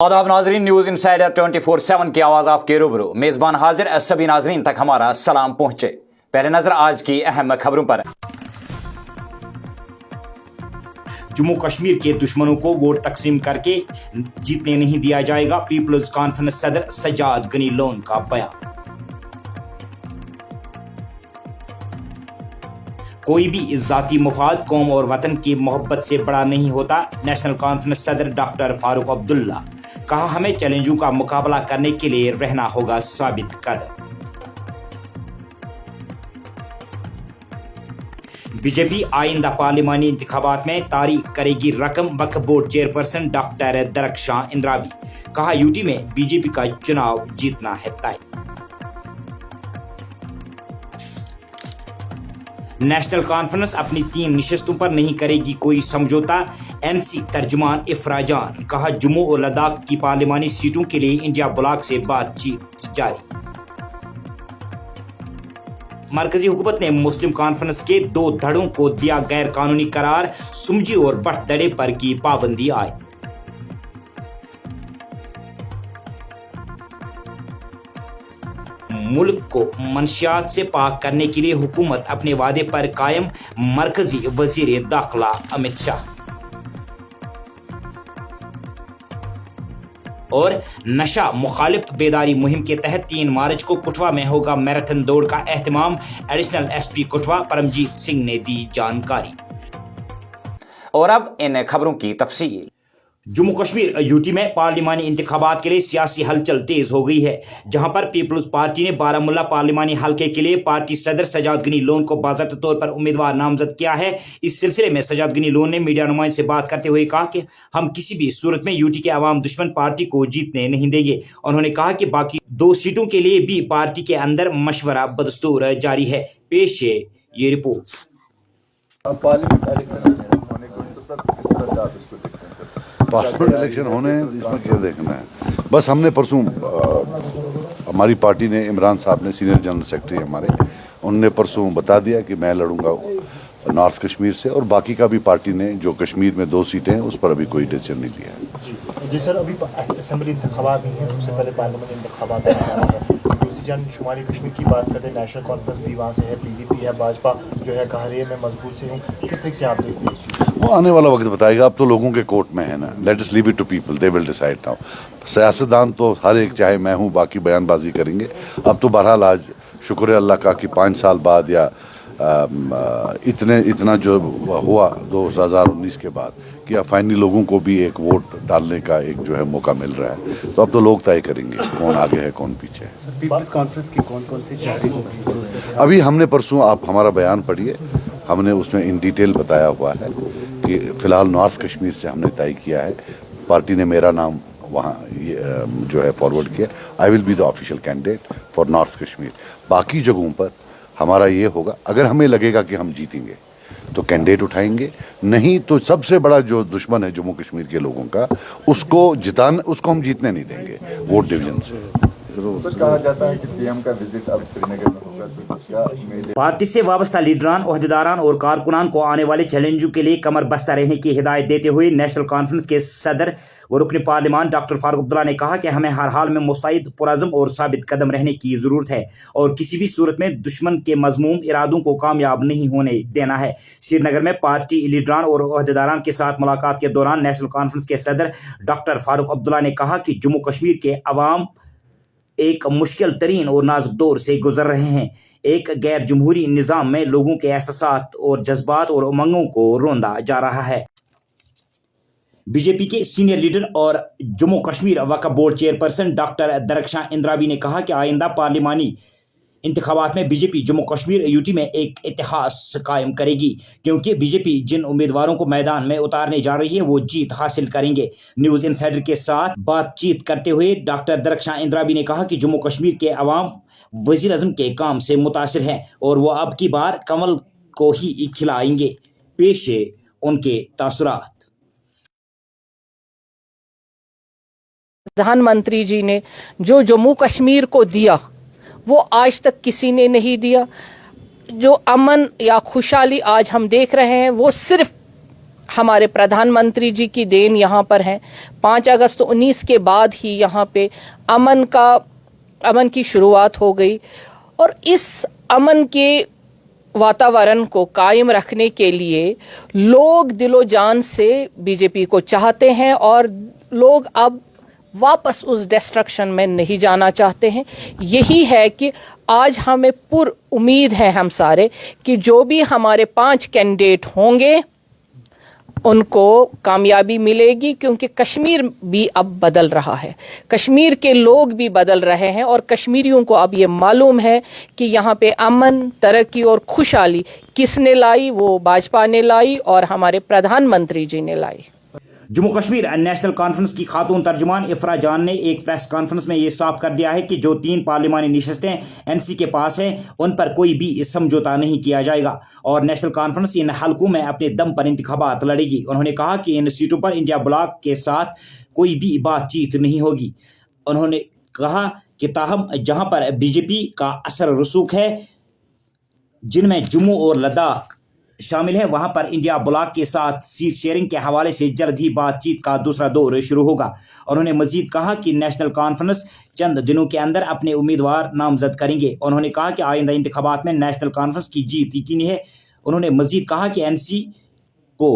आदाब नाजरीन, news insider 24/7 की आवाज आपके रूबरू मेजबान हाजिर। सभी नाजरीन तक हमारा सलाम पहुंचे। पहले नजर आज की अहम खबरों पर। जम्मू कश्मीर के दुश्मनों को वोट तकसीम करके जीतने नहीं दिया जाएगा, पीपल्स कॉन्फ्रेंस सदर सजाद गनी लोन का बयान। कोई भी जाती मुफाद कौम और वतन की मोहब्बत से बड़ा नहीं होता, नेशनल कॉन्फ्रेंस सदर डॉक्टर फारूक अब्दुल्ला। कहा, हमें चैलेंजों का मुकाबला करने के लिए रहना होगा साबित कदम। बीजेपी आइंदा पार्लिमानी इंतखाबात में तारीख करेगी रकम, वक्फ बोर्ड चेयरपर्सन डॉक्टर दरख्शां इंद्राबी। कहा, यूटी में बीजेपी का चुनाव जीतना है तय। नेशनल कॉन्फ्रेंस अपनी 3 निशस्तों पर नहीं करेगी कोई समझौता, एनसी तर्जुमान इफराजान। कहा, जम्मू और लद्दाख की पार्लिमानी सीटों के लिए इंडिया ब्लॉक से बातचीत जारी। मरकजी हुकूमत ने मुस्लिम कॉन्फ्रेंस के 2 धड़ों को दिया गैर कानूनी करार, सुमजी और बट धड़े पर की पाबंदी आए। मुल्क को मंशियात से पाक करने के लिए हुकूमत अपने वादे पर कायम, मरकजी वजीर दाखिला अमित शाह। और नशा मुखालिफ बेदारी मुहिम के तहत 3 मार्च को कठुआ में होगा मैराथन दौड़ का एहतमाम, एडिशनल एसपी कठुआ परमजीत सिंह ने दी जानकारी। और अब इन खबरों की तफसील। जम्मू कश्मीर यूटी में पार्लिमानी इंतखाबात के लिए सियासी हलचल तेज हो गई है, जहां पर पीपल्स पार्टी ने बारामुल्ला पार्लिमानी हलके के लिए पार्टी सदर सजाद गनी लोन को बाज़ाब्ता तौर पर उम्मीदवार नामजद किया है। इस सिलसिले में सजाद गनी लोन ने मीडिया नुमाइंदों से बात करते हुए कहा कि हम किसी भी सूरत में यूटी के अवाम दुश्मन पार्टी को जीतने नहीं देंगे। उन्होंने कहा कि बाकी 2 सीटों के लिए भी पार्टी के अंदर मशवरा बदस्तूर जारी है। पेश है ये रिपोर्ट। पार्लियामेंट इलेक्शन होने इसमें क्या देखना है। बस हमने परसों हमारी पार्टी ने, इमरान साहब ने, सीनियर जनरल सेक्रेटरी हमारे, उनने परसों बता दिया कि मैं लड़ूंगा नॉर्थ कश्मीर से, और बाकी का भी पार्टी ने जो कश्मीर में 2 सीटें हैं उस पर अभी कोई डिसीजन नहीं लिया है। जी सर, अभी असेंबली इंतखाबात नहीं है, सबसे पहले पार्लियामेंट इंतखाबात है। दूसरी जान शुमाली कश्मीर की बात करते हैं, नेशनल कॉन्फ्रेंस भी वहाँ से है, पीडीपी है, भाजपा जो है कहरिए में मजबूत से है। किस तरीके से आप देखते हैं? वो आने वाला वक्त बताएगा। अब तो लोगों के कोर्ट में है ना, let us leave it to people, they will decide now. सियासतदान तो हर एक, चाहे मैं हूँ, बाकी बयानबाजी करेंगे। अब तो बहरहाल आज शुक्र है अल्लाह का कि 5 साल बाद या इतना जो हुआ 2019 के बाद कि अब फाइनली लोगों को भी एक वोट डालने का एक जो है मौका मिल रहा है। तो अब तो लोग तय करेंगे कौन आगे है कौन पीछे है। पीपल्स कॉन्फ्रेंस की कौन सी जारी? अभी हमने परसों, आप हमारा बयान पढ़िए, हमने उसमें इन डिटेल बताया हुआ है कि फ़िलहाल नॉर्थ कश्मीर से हमने तय किया है। पार्टी ने मेरा नाम वहाँ जो है फॉरवर्ड किया। I will be the official candidate for north Kashmir. बाकी जगहों पर हमारा ये होगा, अगर हमें लगेगा कि हम जीतेंगे तो कैंडिडेट उठाएंगे, नहीं तो सबसे बड़ा जो दुश्मन है जम्मू कश्मीर के लोगों का, उसको हम जीतने नहीं देंगे वोट डिवीजन से। कहा जाता है कि पीएम का विजिट अब श्रीनगर में होगा। पार्टी से वाबस्ता लीडरान, ओहदेदारान और कारकुनान को आने वाले चैलेंजों के लिए कमर बस्ता रहने की हिदायत देते हुए नेशनल कॉन्फ्रेंस के सदर व रुकन पार्लिमान डॉक्टर फारूक अब्दुल्ला ने कहा कि हमें हर हाल में मुस्तैद, पुरअज़्म और साबित कदम रहने की ज़रूरत है और किसी भी सूरत में दुश्मन के मज़मूम इरादों को कामयाब नहीं होने देना है। श्रीनगर में पार्टी लीडरान और ओहदेदारान के साथ मुलाकात के दौरान नेशनल कॉन्फ्रेंस के सदर डॉक्टर फारूक अब्दुल्ला ने कहा कि जम्मू कश्मीर के अवाम एक मुश्किल तरीन और नाजुक दौर से गुजर रहे हैं। एक गैर जमहूरी निज़ाम में लोगों के एहसासात और जज्बात और उमंगों को रोंदा जा रहा है। बीजेपी के सीनियर लीडर और जम्मू कश्मीर वक्फ बोर्ड चेयरपर्सन डॉक्टर दरख्शां इंद्राबी ने कहा कि आइंदा पार्लिमानी इंतखाबात में बीजेपी जम्मू कश्मीर यूटी में एक इतिहास कायम करेगी, क्योंकि बीजेपी जिन उम्मीदवारों को मैदान में उतारने जा रही है वो जीत हासिल करेंगे। न्यूज़ इनसाइडर के साथ बातचीत करते हुए डॉक्टर दरख्शां इंद्राबी ने कहा कि जम्मू कश्मीर के अवाम वज़ीर आज़म के काम से मुतासिर हैं और वो अब की बार कमल को ही खिलाएंगे। पेश है उनके तासुरात। प्रधानमंत्री जी ने जो जम्मू कश्मीर को दिया वो आज तक किसी ने नहीं दिया। जो अमन या खुशहाली आज हम देख रहे हैं वो सिर्फ हमारे प्रधानमंत्री जी की देन यहाँ पर है। 5 अगस्त 19 के बाद ही यहाँ पे अमन की शुरुआत हो गई और इस अमन के वातावरण को कायम रखने के लिए लोग दिलो जान से बीजेपी को चाहते हैं और लोग अब वापस उस डिस्ट्रक्शन में नहीं जाना चाहते हैं। यही है कि आज हमें पूरी उम्मीद है हम सारे कि जो भी हमारे 5 कैंडिडेट होंगे उनको कामयाबी मिलेगी, क्योंकि कश्मीर भी अब बदल रहा है, कश्मीर के लोग भी बदल रहे हैं और कश्मीरियों को अब ये मालूम है कि यहाँ पे अमन, तरक्की और खुशहाली किसने लाई, वो भाजपा ने लाई और हमारे प्रधानमंत्री जी ने लाई। जम्मू कश्मीर नेशनल कॉन्फ्रेंस की खातून तर्जुमान इफ्रा जान ने एक प्रेस कॉन्फ्रेंस में ये साफ कर दिया है कि जो 3 पार्लिमानी नशस्तें एनसी के पास हैं उन पर कोई भी समझौता नहीं किया जाएगा और नेशनल कॉन्फ्रेंस इन हलकों में अपने दम पर इंतखाबात लड़ेगी। उन्होंने कहा कि इन सीटों पर इंडिया ब्लॉक के साथ कोई भी बातचीत नहीं होगी। उन्होंने कहा कि ताहम जहां पर बीजेपी का असर रसूख है, जिनमें जम्मू और लद्दाख शामिल है, वहां पर इंडिया ब्लॉक के साथ सीट शेयरिंग के हवाले से जल्द ही बातचीत का दूसरा दौर शुरू होगा। उन्होंने मजीद कहा कि नेशनल कॉन्फ्रेंस चंद दिनों के अंदर अपने उम्मीदवार नामजद करेंगे। उन्होंने कहा कि आइंदा इंतखाबात में नेशनल कॉन्फ्रेंस की जीत यकीनी है। उन्होंने मजीद कहा कि एनसी को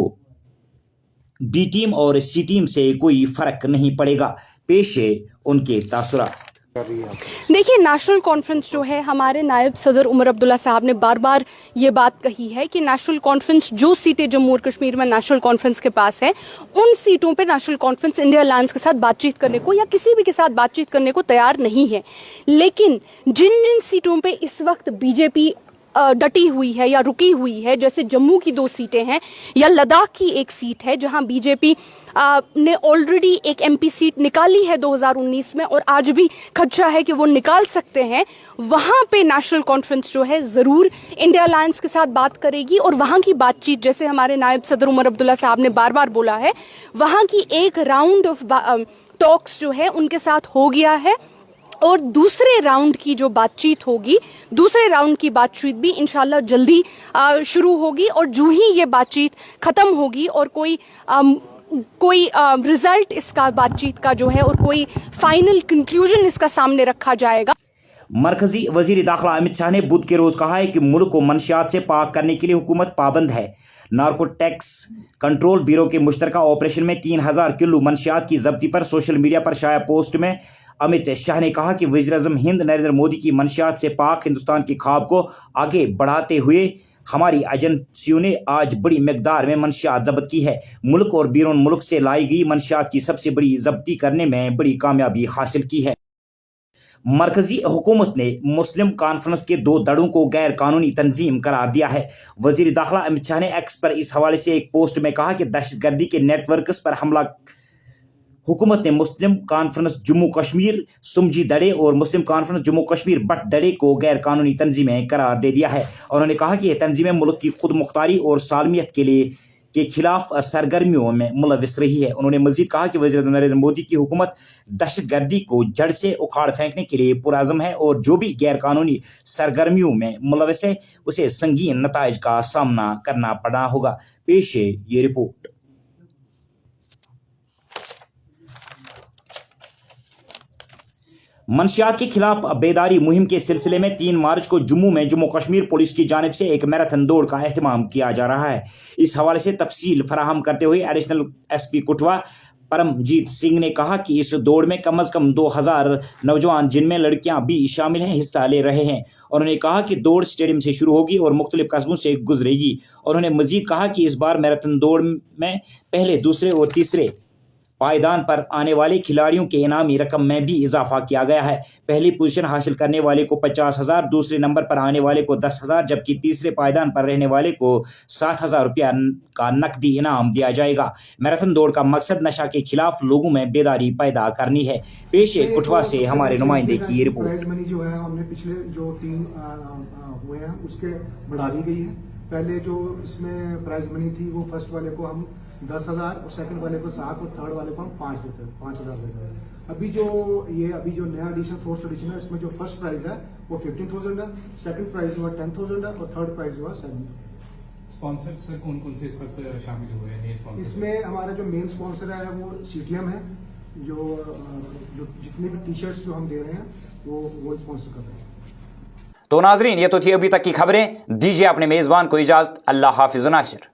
बी टीम और सी टीम से कोई फर्क नहीं पड़ेगा। पेश है उनके तासुरात। देखिए, नेशनल कॉन्फ्रेंस जो है, हमारे नायब सदर उमर अब्दुल्ला साहब ने बार बार ये बात कही है कि नेशनल कॉन्फ्रेंस जो सीटें जम्मू और कश्मीर में नेशनल कॉन्फ्रेंस के पास है, उन सीटों पे नेशनल कॉन्फ्रेंस इंडिया अलायंस के साथ बातचीत करने को या किसी भी के साथ बातचीत करने को तैयार नहीं है। लेकिन जिन जिन सीटों पे इस वक्त बीजेपी डटी हुई है या रुकी हुई है, जैसे जम्मू की 2 सीटें हैं या लद्दाख की 1 सीट है, जहां बीजेपी ने ऑलरेडी एक एमपी सीट निकाली है 2019 में और आज भी खदशा है कि वो निकाल सकते हैं, वहां पे नेशनल कॉन्फ्रेंस जो है जरूर इंडिया अलायंस के साथ बात करेगी और वहां की बातचीत, जैसे हमारे नायब सदर उमर अब्दुल्ला साहब ने बार बार बोला है, वहां की एक राउंड ऑफ टॉक्स जो है उनके साथ हो गया है और दूसरे राउंड की जो बातचीत होगी, दूसरे राउंड की बातचीत भी इंशाल्लाह जल्दी शुरू होगी और जो ही ये बातचीत खत्म होगी और कोई रिजल्ट इसका बातचीत का जो है और कोई फाइनल कंक्लूजन इसका सामने रखा जाएगा। मरकजी वजीर दाखिला अमित शाह ने बुध के रोज कहा है कि मुल्क को मनशियात से पाक करने के लिए हुकूमत पाबंद है। नार्कोटिक्स कंट्रोल ब्यूरो के मुश्तरका ऑपरेशन में 3000 किलो मनशियात की जब्ती पर सोशल मीडिया पर शाया पोस्ट में अमित शाह ने कहा कि वज़ीर-ए-आज़म हिंद नरेंद्र मोदी की मनशियात से पाक हिंदुस्तान के ख्वाब को आगे बढ़ाते हुए हमारी एजेंसियों ने आज बड़ी मकदार में मनशियात जब्त की है। मुल्क और बैरून मुल्क से लाई गई मनशियात की सबसे बड़ी जब्ती करने में बड़ी कामयाबी हासिल की है। मरकजी हुकूमत ने मुस्लिम कॉन्फ्रेंस के 2 धड़ों को गैर कानूनी तंजीम करार दिया है। वजीर दाखिला अमित शाह ने एक्स पर इस हवाले से एक पोस्ट में कहा कि दहशतगर्दी के नेटवर्क्स पर हमला हुकूमत ने मुस्लिम कॉन्फ्रेंस जम्मू कश्मीर सुमजी दड़े और मुस्लिम कॉन्फ्रेंस जम्मू कश्मीर बट दड़े को गैर कानूनी तंजीमें करार दे दिया है। उन्होंने कहा कि ये तंजीमें मुल्क की खुद मुख्तारी और सालमियत के खिलाफ सरगर्मियों में मुलविस रही है। उन्होंने मजीद कहा कि वज़ीर नरेंद्र मोदी की हुकूमत दहशतगर्दी को जड़ से उखाड़ फेंकने के लिए पुरअज़म है और जो भी गैर कानूनी सरगर्मियों में मुलविस है उसे संगीन नताइज का सामना करना पड़ा होगा। पेश है ये रिपोर्ट। मनशियात के खिलाफ बेदारी मुहिम के सिलसिले में 3 मार्च को जम्मू में जम्मू कश्मीर पुलिस की जानिब से एक मैराथन दौड़ का एहतमाम किया जा रहा है। इस हवाले से तफसील फराहम करते हुए एडिशनल एसपी कठुआ परमजीत सिंह ने कहा कि इस दौड़ में कम अज़ कम 2000 नौजवान जिनमें लड़कियां भी शामिल हैं हिस्सा ले रहे हैं। उन्होंने कहा कि दौड़ स्टेडियम से शुरू होगी और मुख्तलिफ कस्बों से गुजरेगी। उन्होंने मजीद कहा कि इस बार मैराथन दौड़ में पहले, दूसरे और तीसरे पायदान पर आने वाले खिलाड़ियों के इनामी रकम में भी इजाफा किया गया है। पहली पोजीशन हासिल करने वाले को 50,000, दूसरे नंबर पर आने वाले को 10,000 जबकि तीसरे पायदान पर रहने वाले को 7,000 रुपया का नकदी इनाम दिया जाएगा। मैराथन दौड़ का मकसद नशा के खिलाफ लोगों में बेदारी पैदा करनी है। पेश है कठुआ से हमारे नुमाइंदे की रिपोर्ट। प्राइज मनी जो है हमने पिछले जो 3 हुए हैं उसके बढ़ा दी गई है। पहले जो इसमें प्राइज मनी थी वो फर्स्ट वाले को हम 10,000 और सेकंड वाले को 7 और थर्ड वाले को हम 5,000 देते हैं। अभी जो नया एडिशन 4th एडिशन है, इसमें जो फर्स्ट प्राइज है वो 15,000 है, सेकंड प्राइज हुआ 10,000 है और थर्ड प्राइज हुआ स्पॉन्सर सर कौन कौन से इस वक्त शामिल हुए हैं नए स्पॉन्सर? इसमें हमारा जो मेन स्पॉन्सर है वो CTM है, जो जितने भी टी शर्ट्स जो हम दे रहे हैं वो स्पॉन्सर कर रहे हैं। तो नाजरीन, ये तो थी अभी तक की खबरें। दीजिए अपने मेजबान को इजाजत। अल्लाह हाफिज नासिर।